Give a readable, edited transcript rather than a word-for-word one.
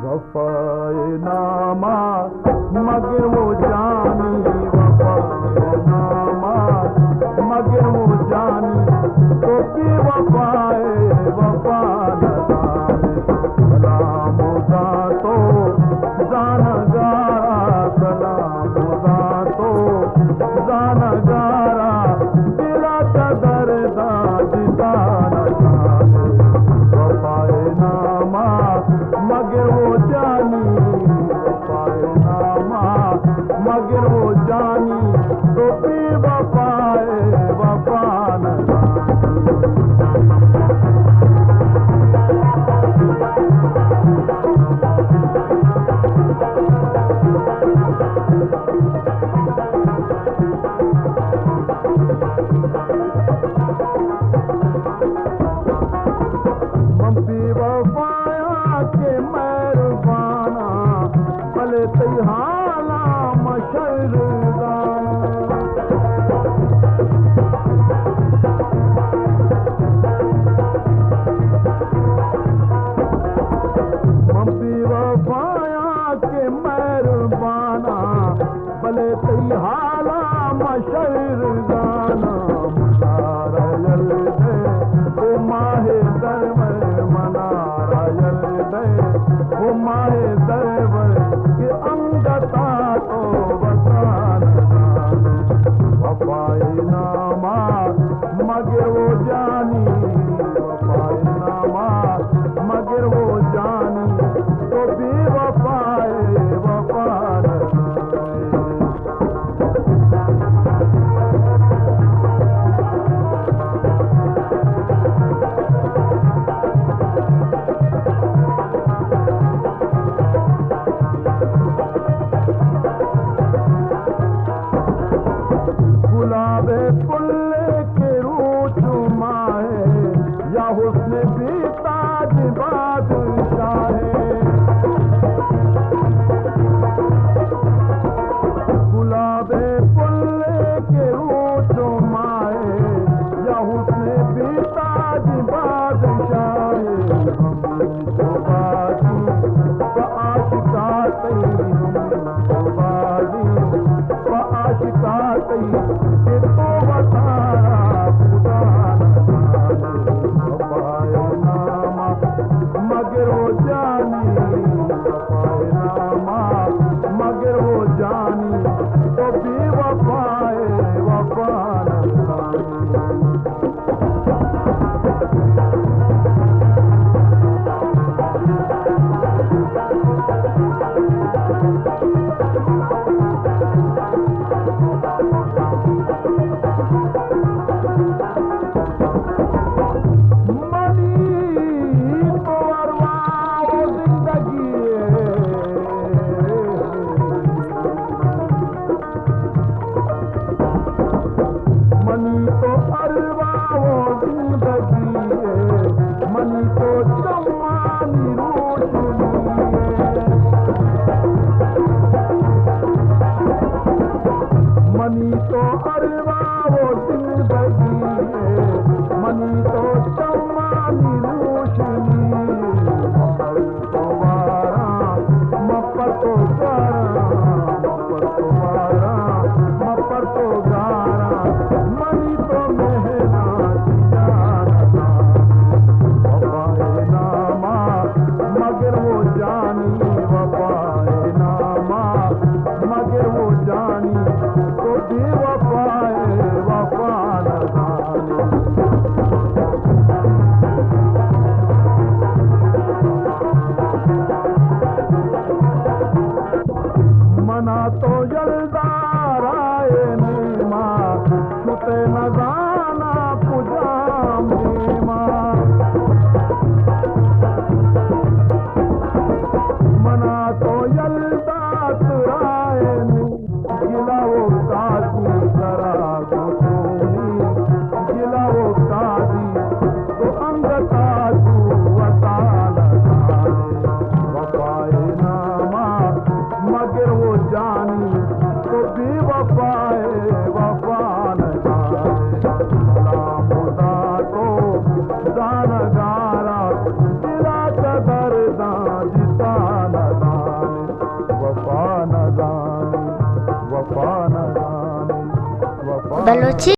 वफाए नामा मगर वो जानी, वफाए नामा मगर वो जानी, तो भी वफाए वफा न जाने। सलाम दा तो जानगारा, सलाम दा तो जानगारा, दिला कदर दा दिता न जाने। वफाए नामा मगर वो जानी, वफाए नामा मगर वो जानी, तो भी वफाए वफा न वफाया के मेहरबाना, भले तैहाला मशरदाना। मम्मी वफाया के मेहरबाना, भले तैहाला मशरदाना। मनारयल दे ओ माहे दरबर, मनारयल दे ओ माहे दरबर, के अंगता तो बसान जाने। वफाए नामा मगर वो जानी, वफाए नामा मगर वो जानी, तो भी वफाए वफा न जाने। गुलाबे पुल्ले के रूठ बलोची